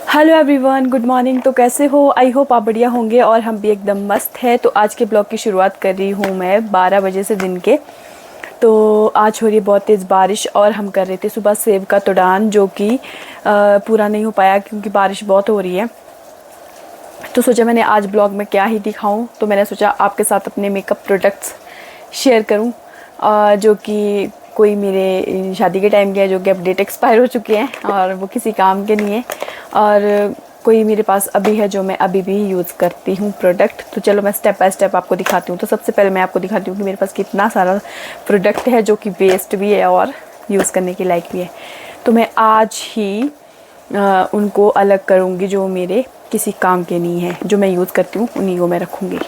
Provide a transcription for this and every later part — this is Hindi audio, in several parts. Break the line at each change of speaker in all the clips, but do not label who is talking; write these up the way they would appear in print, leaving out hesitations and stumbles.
Hello everyone, good morning. तो कैसे हो? आई होप आप बढ़िया होंगे और हम भी एकदम मस्त है। तो आज के ब्लॉग की शुरुआत कर रही हूँ मैं 12 बजे से दिन के। तो आज हो रही है बहुत तेज़ बारिश और हम कर रहे थे सुबह सेब का तोड़ान, जो कि पूरा नहीं हो पाया क्योंकि बारिश बहुत हो रही है। तो सोचा मैंने आज ब्लॉग में क्या ही दिखाऊं, तो मैंने सोचा आपके साथ अपने मेकअप प्रोडक्ट्स शेयर करूं, जो कि कोई मेरे शादी के टाइम के हैं, जो कि अब डेट एक्सपायर हो चुके हैं और वो किसी काम के नहीं है, और कोई मेरे पास अभी है जो मैं अभी भी यूज़ करती हूँ प्रोडक्ट। तो चलो मैं स्टेप बाय स्टेप आपको दिखाती हूँ। तो सबसे पहले मैं आपको दिखाती हूँ कि मेरे पास कितना सारा प्रोडक्ट है जो कि वेस्ट भी है और यूज़ करने के लायक भी है। तो मैं आज ही उनको अलग करूँगी, जो मेरे किसी काम के नहीं है, जो मैं यूज़ करती हूँ उन्हीं को मैं रखूँगी।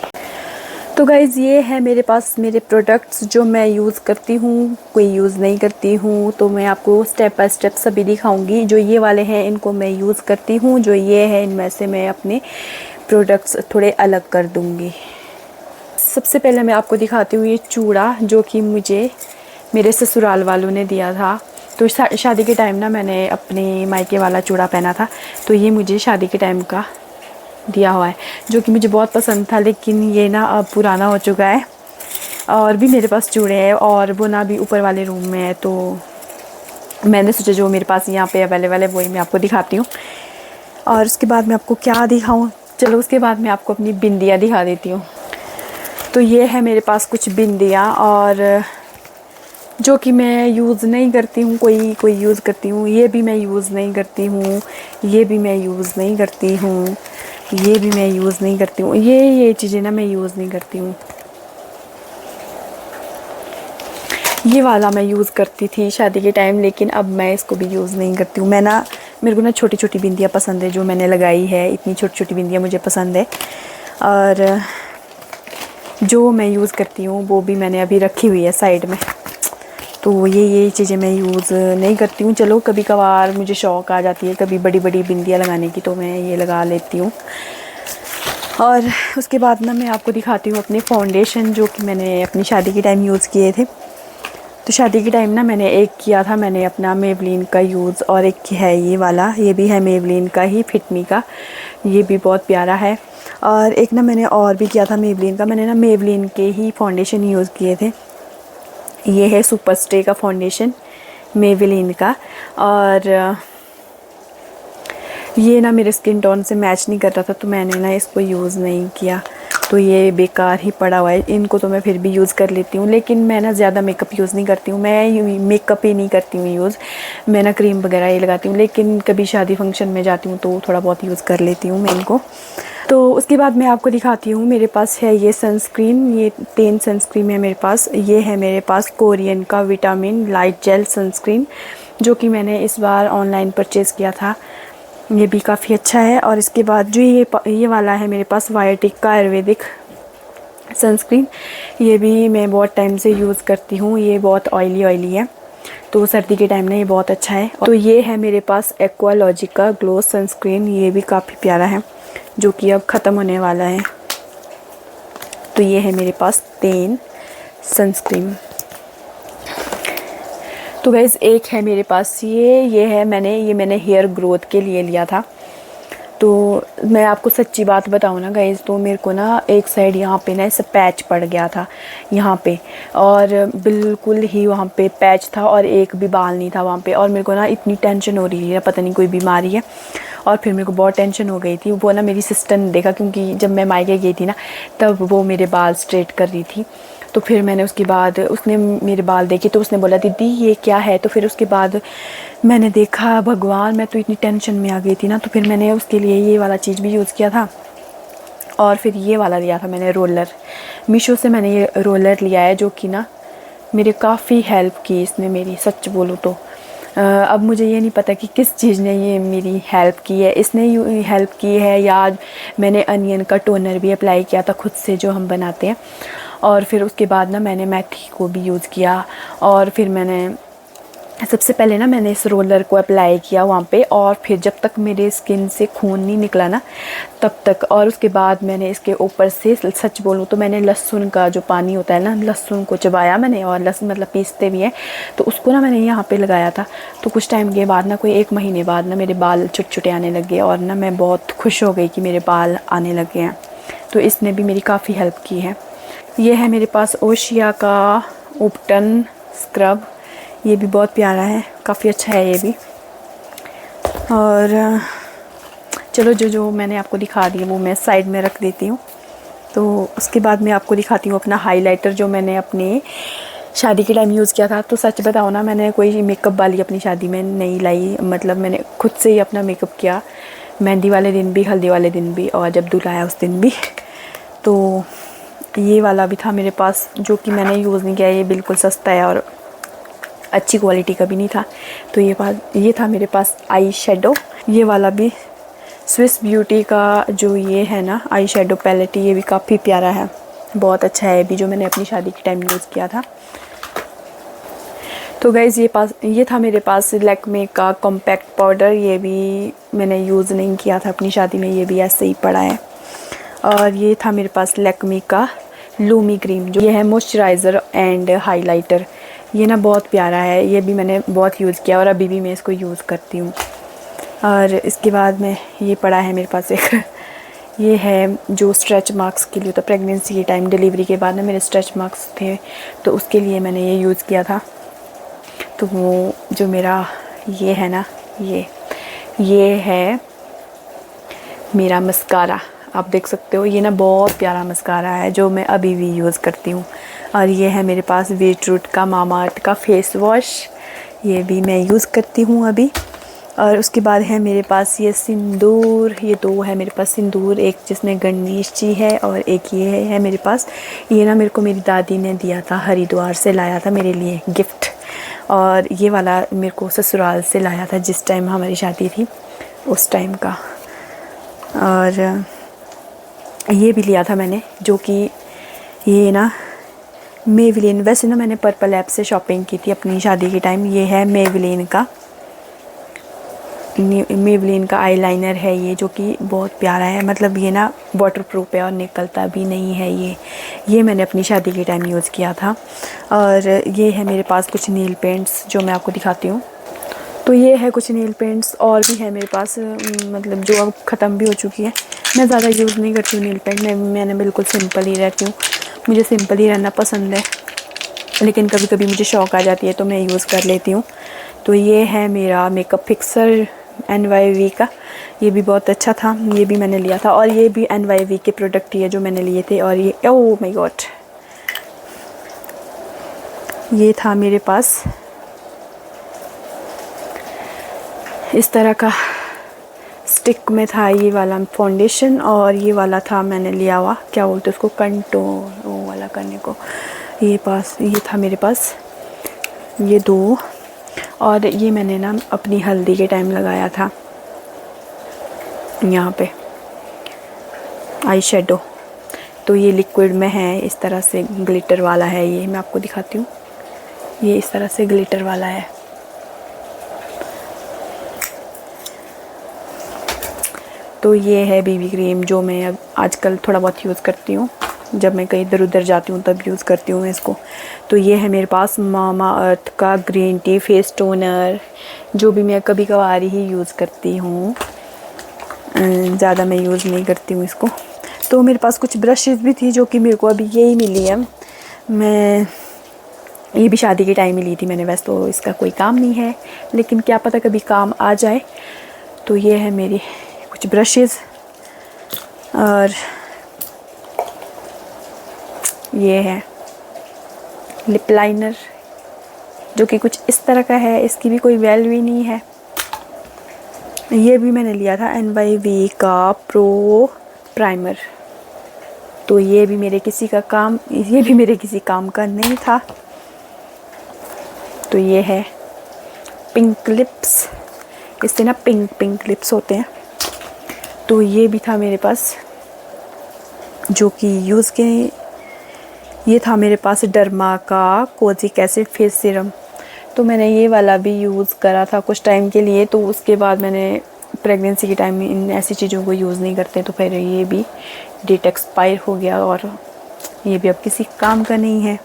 तो गाइज़, ये है मेरे पास मेरे प्रोडक्ट्स जो मैं यूज़ करती हूँ, कोई यूज़ नहीं करती हूँ। तो मैं आपको स्टेप बाय स्टेप सभी दिखाऊंगी। जो ये वाले हैं इनको मैं यूज़ करती हूँ, जो ये है इनमें से मैं अपने प्रोडक्ट्स थोड़े अलग कर दूँगी। सबसे पहले मैं आपको दिखाती हूँ ये चूड़ा, जो कि मुझे मेरे ससुराल वालों ने दिया था। तो शादी के टाइम ना मैंने अपने मायके वाला चूड़ा पहना था, तो ये मुझे शादी के टाइम का दिया हुआ है, जो कि मुझे बहुत पसंद था। लेकिन ये ना अब पुराना हो चुका है और भी मेरे पास चूड़े हैं, और वो ना भी ऊपर वाले रूम में है। तो मैंने सोचा जो मेरे पास यहाँ पे अवेलेबल है वही मैं आपको दिखाती हूँ। और उसके बाद मैं आपको क्या दिखाऊँ, चलो उसके बाद मैं आपको अपनी बिंदियाँ दिखा देती हूँ। तो ये है मेरे पास कुछ बिंदियाँ, और जो कि मैं यूज़ नहीं करती हूँ, कोई यूज़ करती हूँ। ये भी मैं यूज़ नहीं करती हूँ, ये भी मैं यूज़ नहीं करती हूँ, ये भी मैं यूज़ नहीं करती हूँ। ये चीज़ें ना मैं यूज़ नहीं करती हूँ। ये वाला मैं यूज़ करती थी शादी के टाइम, लेकिन अब मैं इसको भी यूज़ नहीं करती हूँ। मेरे को ना छोटी छोटी बिंदियाँ पसंद है, जो मैंने लगाई है इतनी छोटी छोटी बिंदियाँ मुझे पसंद है। और जो मैं यूज़ करती हूँ वो भी मैंने अभी रखी हुई है साइड में। तो ये चीज़ें मैं यूज़ नहीं करती हूँ। चलो कभी कभार मुझे शौक़ आ जाती है कभी बड़ी बड़ी बिंदियाँ लगाने की, तो मैं ये लगा लेती हूँ। और उसके बाद ना मैं आपको दिखाती हूँ अपने फाउंडेशन, जो कि मैंने अपनी शादी के टाइम यूज़ किए थे। तो शादी के टाइम ना मैंने एक किया था मैंने अपना मेवलिन का यूज़, और एक है ये वाला, ये भी है मेवलिन का ही, फिटमी का, ये भी बहुत प्यारा है। और एक ना मैंने और भी किया था मेवलिन का, मैंने ना मेवलिन के ही फाउंडेशन यूज़ किए थे। ये है सुपर स्टे का फाउंडेशन मेवलिन का, और ये ना मेरे स्किन टोन से मैच नहीं कर रहा था, तो मैंने ना इसको यूज़ नहीं किया। तो ये बेकार ही पड़ा हुआ है। इनको तो मैं फिर भी यूज़ कर लेती हूँ, लेकिन मैं ना ज़्यादा मेकअप यूज़ नहीं करती हूँ। मैं मेकअप ही नहीं करती हूँ यूज़, मैं ना क्रीम वगैरह ये लगाती हूँ। लेकिन कभी शादी फंक्शन में जाती हूँ तो थोड़ा बहुत यूज़ कर लेती हूँ मैं इनको। तो उसके बाद मैं आपको दिखाती हूँ, मेरे पास है ये सनस्क्रीन, ये 10 सनस्क्रीन है मेरे पास। ये है मेरे पास कोरियन का विटामिन लाइट जेल सनस्क्रीन, जो कि मैंने इस बार ऑनलाइन परचेज़ किया था। ये भी काफ़ी अच्छा है। और इसके बाद जो ये वाला है मेरे पास बायोटिक का आयुर्वेदिक सनस्क्रीन, ये भी मैं बहुत टाइम से यूज़ करती हूँ। ये बहुत ऑयली है, तो सर्दी के टाइम में ये बहुत अच्छा है। तो ये है मेरे पास एक्वालॉजिक का ग्लो सनस्क्रीन, ये भी काफ़ी प्यारा है, जो कि अब ख़त्म होने वाला है। तो ये है मेरे पास 10 सनस्क्रीन। तो गाइस एक है मेरे पास ये है, मैंने हेयर ग्रोथ के लिए लिया था। तो मैं आपको सच्ची बात बताऊँ ना गाइस, तो मेरे को ना एक साइड यहाँ पे ना ऐसा पैच पड़ गया था यहाँ पे, और बिल्कुल ही वहाँ पे पैच था और एक भी बाल नहीं था वहाँ पे। और मेरे को ना इतनी टेंशन हो रही है, पता नहीं कोई बीमारी है। और फिर मेरे को बहुत टेंशन हो गई थी। वो ना मेरी सिस्टर ने देखा, क्योंकि जब मैं मायके गई थी ना तब वो मेरे बाल स्ट्रेट कर रही थी। तो फिर मैंने उसके बाद उसने मेरे बाल देखे, तो उसने बोला दीदी ये क्या है। तो फिर उसके बाद मैंने देखा, भगवान मैं तो इतनी टेंशन में आ गई थी ना, तो फिर मैंने उसके लिए ये वाला चीज़ भी यूज़ किया था। और फिर ये वाला लिया था मैंने रोलर, मीशो से मैंने ये रोलर लिया है, जो कि ना मेरे काफ़ी हेल्प की इसने मेरी, सच बोलूँ तो। अब मुझे ये नहीं पता कि किस चीज़ ने ये मेरी हेल्प की है, इसने हेल्प की है, या मैंने अनियन का टोनर भी अप्लाई किया था खुद से, जो हम बनाते हैं। और फिर उसके बाद ना मैंने मेथी को भी यूज़ किया, और फिर मैंने सबसे पहले ना मैंने इस रोलर को अप्लाई किया वहाँ पे, और फिर जब तक मेरे स्किन से खून नहीं निकला ना तब तक, और उसके बाद मैंने इसके ऊपर से, सच बोलूँ तो मैंने लहसुन का जो पानी होता है ना, लहसुन को चबाया मैंने, और लहसुन मतलब पीसते भी हैं, तो उसको ना मैंने यहाँ पे लगाया था। तो कुछ टाइम के बाद ना, कोई 1 महीने बाद ना मेरे बाल छोटे आने लग गए, और ना मैं बहुत खुश हो गई कि मेरे बाल आने लग गए हैं। तो इसने भी मेरी काफ़ी हेल्प की है। ये है मेरे पास ओशिया का उपटन स्क्रब, ये भी बहुत प्यारा है, काफ़ी अच्छा है ये भी। और चलो जो मैंने आपको दिखा दिया वो मैं साइड में रख देती हूँ। तो उसके बाद मैं आपको दिखाती हूँ अपना हाइलाइटर, जो मैंने अपने शादी के टाइम यूज़ किया था। तो सच बताओ ना, मैंने कोई मेकअप वाली अपनी शादी में नहीं लाई, मतलब मैंने खुद से ही अपना मेकअप किया, मेहंदी वाले दिन भी, हल्दी वाले दिन भी, और जब दूल्हा आया उस दिन भी। तो ये वाला भी था मेरे पास, जो कि मैंने यूज़ नहीं किया। ये बिल्कुल सस्ता है और अच्छी क्वालिटी का भी नहीं था। तो ये था मेरे पास आई शेडो, ये वाला भी स्विस ब्यूटी का जो ये है ना आई शेडो पैलेट, ये भी काफ़ी प्यारा है, बहुत अच्छा है भी, जो मैंने अपनी शादी के टाइम यूज़ किया था। तो गाइज़ ये था मेरे पास लैक्मे का कॉम्पैक्ट पाउडर, ये भी मैंने यूज़ नहीं किया था अपनी शादी में, ये भी ऐसे ही पड़ा है। और ये था मेरे पास लैक्मे का लूमी क्रीम, जो ये है मॉइस्चराइज़र एंड हाइलाइटर, ये ना बहुत प्यारा है, ये भी मैंने बहुत यूज़ किया और अभी भी मैं इसको यूज़ करती हूँ। और इसके बाद में ये पड़ा है मेरे पास एक ये है जो स्ट्रेच मार्क्स के लिए होता, प्रेगनेंसी के टाइम, डिलीवरी के बाद ना मेरे स्ट्रेच मार्क्स थे, तो उसके लिए मैंने ये यूज़ किया था। तो वो जो मेरा ये है ना, ये है मेरा मस्कारा, आप देख सकते हो, ये ना बहुत प्यारा मस्कारा है जो मैं अभी भी यूज़ करती हूँ। और ये है मेरे पास बीटरूट का मामाअर्थ का फेस वॉश, ये भी मैं यूज़ करती हूँ अभी। और उसके बाद है मेरे पास ये सिंदूर, ये 2 है मेरे पास सिंदूर, एक जिसमें गणेश जी है और एक ये है मेरे पास। ये ना मेरे को मेरी दादी ने दिया था, हरिद्वार से लाया था मेरे लिए गिफ्ट, और ये वाला मेरे को ससुराल से लाया था जिस टाइम हमारी शादी थी उस टाइम का। और ये भी लिया था मैंने, जो कि ये ना मेवलिन, वैसे ना मैंने पर्पल ऐप से शॉपिंग की थी अपनी शादी के टाइम। ये है मेवलिन का आईलाइनर है ये, जो कि बहुत प्यारा है, मतलब ये ना वाटरप्रूफ है और निकलता भी नहीं है। ये मैंने अपनी शादी के टाइम यूज़ किया था। और ये है मेरे पास कुछ नील पेंट्स जो मैं आपको दिखाती हूँ। तो ये है कुछ नील पेंट्स, और भी है मेरे पास, मतलब जो अब ख़त्म भी हो चुकी है। मैं ज़्यादा यूज़ नहीं करती हूँ नील पेंट, मैंने बिल्कुल सिंपल ही रहती हूँ, मुझे सिंपल ही रहना पसंद है, लेकिन कभी कभी मुझे शौक़ आ जाती है तो मैं यूज़ कर लेती हूँ। तो ये है मेरा मेकअप फिक्सर NYV का, ये भी बहुत अच्छा था, ये भी मैंने लिया था। और ये भी NYV के प्रोडक्ट ही है जो मैंने लिए थे। और ये ओह माय गॉड, ये था मेरे पास इस तरह का स्टिक में था ये वाला फाउंडेशन, और ये वाला था मैंने लिया हुआ, क्या बोलते उसको, कंटूर वो वाला करने को, ये था मेरे पास ये 2। और ये मैंने ना अपनी हल्दी के टाइम लगाया था यहाँ पे आई शेडो। तो ये लिक्विड में है, इस तरह से ग्लिटर वाला है, ये मैं आपको दिखाती हूँ, ये इस तरह से ग्लिटर वाला है। तो ये है बीबी क्रीम जो मैं अब आजकल थोड़ा बहुत यूज़ करती हूँ, जब मैं कहीं इधर उधर जाती हूँ तब यूज़ करती हूँ इसको। तो ये है मेरे पास मामाअर्थ का ग्रीन टी फेस टोनर, जो भी मैं कभी कभार ही यूज़ करती हूँ, ज़्यादा मैं यूज़ नहीं करती हूँ इसको। तो मेरे पास कुछ ब्रशेज़ भी थी जो कि मेरे को अभी यही मिली है, मैं ये भी शादी के टाइम ही ली थी मैंने, वैसे तो इसका कोई काम नहीं है, लेकिन क्या पता कभी काम आ जाए। तो ये है मेरी कुछ ब्रशेज़, और ये है लिप लाइनर जो कि कुछ इस तरह का है, इसकी भी कोई वैल्यू ही नहीं है। ये भी मैंने लिया था NYV का प्रो प्राइमर, तो ये भी मेरे किसी काम का नहीं था। तो ये है पिंक लिप्स, इससे ना पिंक लिप्स होते हैं। तो ये भी था मेरे पास जो कि यूज़ के, ये था मेरे पास डर्मा का कोजिक एसिड फेस सीरम। तो मैंने ये वाला भी यूज़ करा था कुछ टाइम के लिए, तो उसके बाद मैंने प्रेगनेंसी के टाइम में इन ऐसी चीज़ों को यूज़ नहीं करते, तो फिर ये भी डेट एक्सपायर हो गया और ये भी अब किसी काम का नहीं है।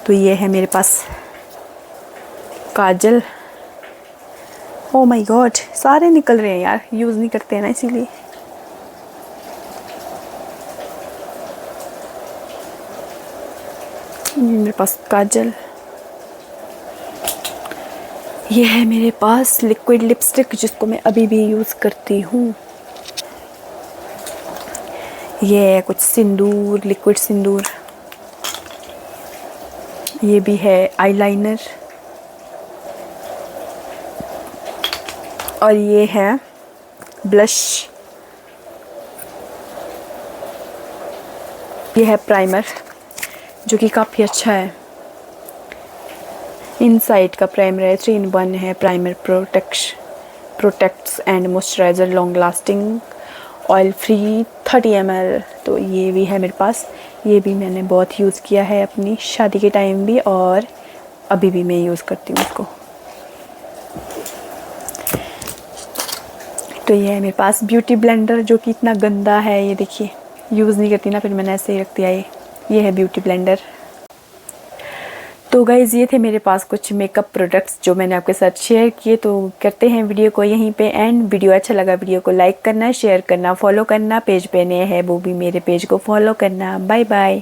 तो ये है मेरे पास काजल। ओ माय गॉड, सारे निकल रहे हैं यार, यूज़ नहीं करते हैं ना इसीलिए। मेरे पास काजल। ये है मेरे पास लिक्विड लिपस्टिक जिसको मैं अभी भी यूज़ करती हूँ। ये है कुछ सिंदूर, लिक्विड सिंदूर। ये भी है आईलाइनर। और ये है ब्लश। ये है प्राइमर जो कि काफ़ी अच्छा है। इनसाइड का प्राइमर है, 3 in 1 है। Primer protects and moisturiser, long lasting, oil free, 30 ml। तो ये भी है मेरे पास। ये भी मैंने बहुत यूज़ किया है अपनी शादी के टाइम भी, और अभी भी मैं यूज़ करती हूँ उसको। तो ये है मेरे पास ब्यूटी ब्लेंडर जो कि इतना गंदा है, ये देखिए, यूज़ नहीं करती ना, फिर मैंने ऐसे ही रख दिया। ये है ब्यूटी ब्लेंडर। तो गाइज़ ये थे मेरे पास कुछ मेकअप प्रोडक्ट्स जो मैंने आपके साथ शेयर किए। तो करते हैं वीडियो को यहीं पे एंड। वीडियो अच्छा लगा वीडियो को लाइक करना, शेयर करना, फॉलो करना। पेज पे नए हैं वो भी मेरे पेज को फॉलो करना। Bye bye.